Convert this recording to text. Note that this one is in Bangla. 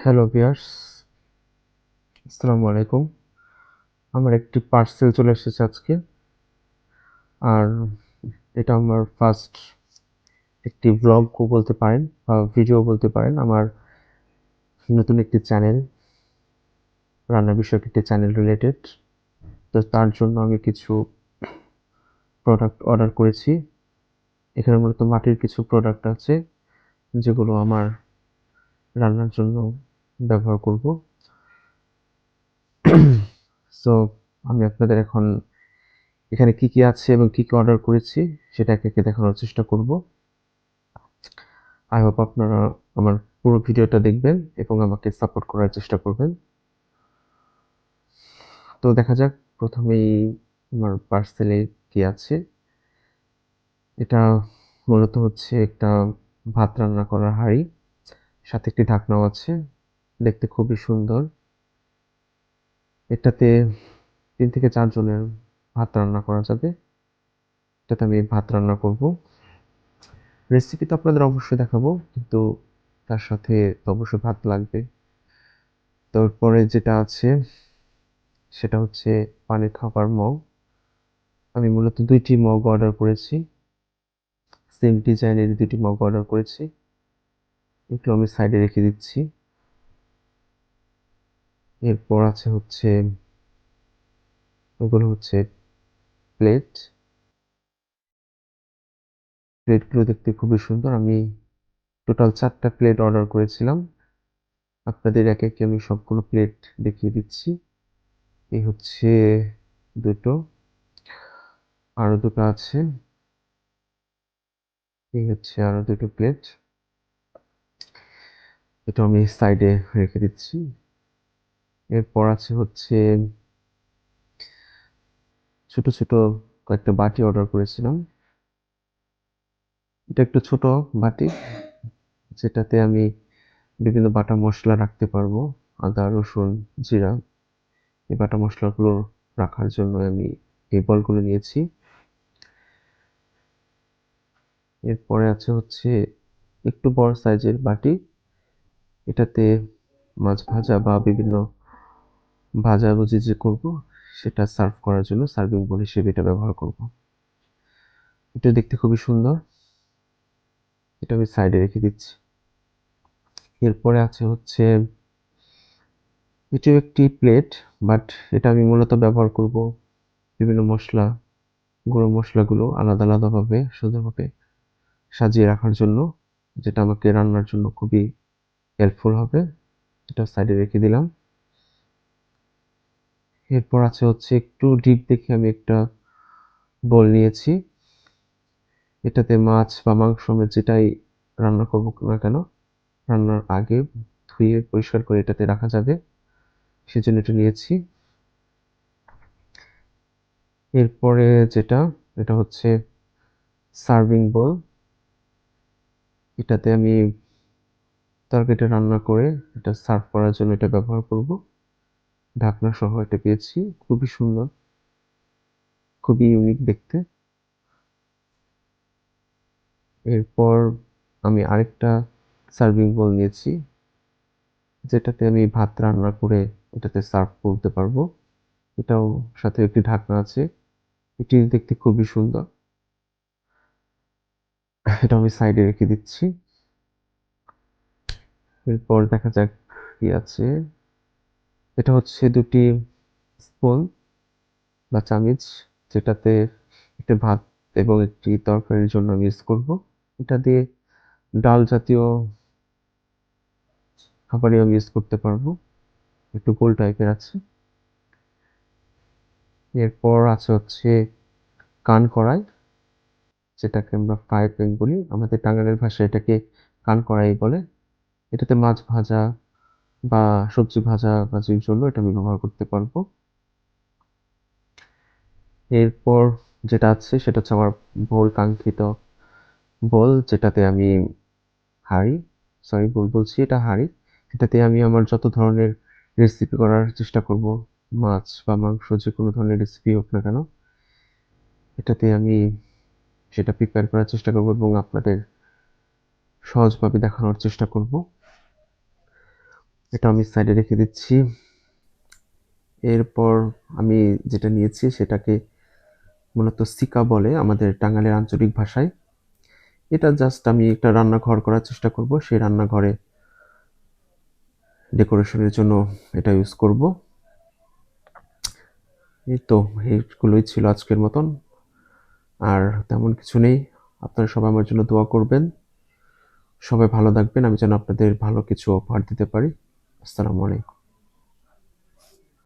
হ্যালো ভিউয়ার্স, আসসালামু আলাইকুম। আমার একটি পার্সেল চলে এসেছে আজকে। আর এটা আমার ফার্স্ট একটি ব্লগও বলতে পারেন বা ভিডিও বলতে পারেন। আমার নতুন একটি চ্যানেল, রান্না বিষয়ক একটি চ্যানেল রিলেটেড। তো তার জন্য আমি কিছু প্রোডাক্ট অর্ডার করেছি। এখানে মূলত মাটির কিছু প্রোডাক্ট আছে যেগুলো আমার রান্নার জন্য ব্যবহার করব। সো আমি আপনাদের এখন এখানে কি আছে এবং কি অর্ডার করেছি সেটা একে একে দেখানোর চেষ্টা করব। আই হোপ আপনারা আমার পুরো ভিডিওটা দেখবেন এবং আমাকে সাপোর্ট করার চেষ্টা করবেন। তো দেখা যাক, প্রথমেই আমার পার্সেলে কি আছে। এটা মূলত হচ্ছে একটা ভাত রান্না করার হাঁড়ি, সাথে একটি ঢাকনাও আছে, দেখতে খুবই সুন্দর। এটাতে 3 থেকে 4 জনের ভাত রান্না করা যাবে। এটাতে আমি ভাত রান্না করব। রেসিপি তো আপনাদের অবশ্যই দেখাবো, কিন্তু তার সাথে তো অবশ্যই ভাত লাগবে। তারপরে যেটা আছে সেটা হচ্ছে পানির খাবার মগ। আমি মূলত 2টি মগ অর্ডার করেছি, সেম ডিজাইনের 2টি মগ অর্ডার করেছি। এগুলো আমি সাইডে রেখে দিচ্ছি। এরপর আছে হচ্ছে ওগুলো হচ্ছে প্লেট। প্লেটগুলো দেখতে খুবই সুন্দর। আমি টোটাল 4টা প্লেট অর্ডার করেছিলাম। আপনাদের একে একে আমি সবগুলো প্লেট দেখিয়ে দিচ্ছি। এই হচ্ছে 2টো, আরো 2টো আছে। এই হচ্ছে আরো 2টো প্লেট। এটা আমি সাইডে রেখে দিচ্ছি। এরপর আছে হচ্ছে ছোট ছোট কয়েকটা বাটি অর্ডার করেছিলাম। এটা একটু ছোট বাটি, যেটাতে আমি বিভিন্ন বাটা মসলা রাখতে পারবো। আদা, রসুন, জিরা, এই বাটা মসলাগুলো রাখার জন্য আমি এই বলগুলো নিয়েছি। এরপরে আছে হচ্ছে একটু বড় সাইজের বাটি। এটাতে মাছ ভাজা বা বিভিন্ন ভাজাভুজি যে করব সেটা সার্ভ করার জন্য সার্ভিং বোল হিসেবে এটা ব্যবহার করব। এটা দেখতে খুবই সুন্দর। এটা আমি সাইডে রেখে দিচ্ছি। এরপরে আছে হচ্ছে এটিও একটি প্লেট, বাট এটা আমি মূলত ব্যবহার করব বিভিন্ন মসলা, গুঁড়ো মসলাগুলো আলাদা আলাদাভাবে সুন্দরভাবে সাজিয়ে রাখার জন্য, যেটা আমাকে রান্নার জন্য খুবই হেল্পফুল হবে। এটা সাইডে রেখে দিলাম। এরপর আছে হচ্ছে একটু ডিপ দেখে আমি একটা বোল নিয়েছি। এটাতে মাছ বা মাংস আমি যেটাই রান্না করব না কেন, রান্নার আগে ধুয়ে পরিষ্কার করে এটাতে রাখা যাবে, সেজন্য এটা নিয়েছি। এরপরে যেটা, এটা হচ্ছে সার্ভিং বোল। এটাতে আমি তরকারিটা রান্না করে এটা সার্ভ করার জন্য এটা ব্যবহার করব। ঢাকনা সহ এটা পেয়েছি, খুবই সুন্দর, খুবই ইউনিক দেখতে। এরপর আমি আরেকটা সার্ভিং বোল নিয়েছি, যেটাতে আমি ভাত রান্না করে এটাতে সার্ভ করতে পারবো। এটাও সাথে একটি ঢাকনা আছে। এটি দেখতে খুবই সুন্দর। এটা আমি সাইডে রেখে দিচ্ছি। এরপর দেখা যাক কি আছে। এটা হচ্ছে 2টি স্পুন বা চামিচ, যেটাতে একটি ভাত এবং একটি তরকারির জন্য আমি ইউজ করব। এটা দিয়ে ডাল জাতীয় খাবারই আমি ইউজ করতে পারবো। একটু গোল টাইপের আছে। এরপর আছে হচ্ছে কান কড়াই, যেটাকে আমরা ফ্রাই প্যান বলি, আমাদের টাঙ্গাইলের ভাষায় এটাকে কান কড়াই বলে। এটাতে মাছ ভাজা বা সবজি ভাজির জন্য এটা আমি ব্যবহার করতে পারবো। এরপর যেটা আছে সেটা হচ্ছে আমার বহুল কাঙ্ক্ষিত বোল, যেটাতে আমি হাঁড়ি, সরি ভুল বলছি, এটা হাঁড়ি। এটাতে আমি আমার যত ধরনের রেসিপি করার চেষ্টা করব, মাছ বা মাংস যে কোনো ধরনের রেসিপি হোক না কেন, এটাতে আমি সেটা প্রিপেয়ার করার চেষ্টা করব এবং আপনাদের সহজভাবে দেখানোর চেষ্টা করব। এটা আমি সাইডে রেখে দিচ্ছি। এরপর আমি যেটা নিয়েছি সেটাকে মূলত সিকা বলে আমাদের টাঙ্গাইলের আঞ্চলিক ভাষায়। এটা জাস্ট আমি একটা রান্নাঘর করার চেষ্টা করব, সেই রান্নাঘরে ডেকোরেশনের জন্য এটা ইউজ করব। এই তো, এইগুলোই ছিল আজকের মতন, আর তেমন কিছু নেই। আপনারা সবাই আমার জন্য দোয়া করবেন, সবাই ভালো থাকবেন, আমি যেন আপনাদের ভালো কিছু উপহার দিতে পারি। আসসালামু আলাইকুম।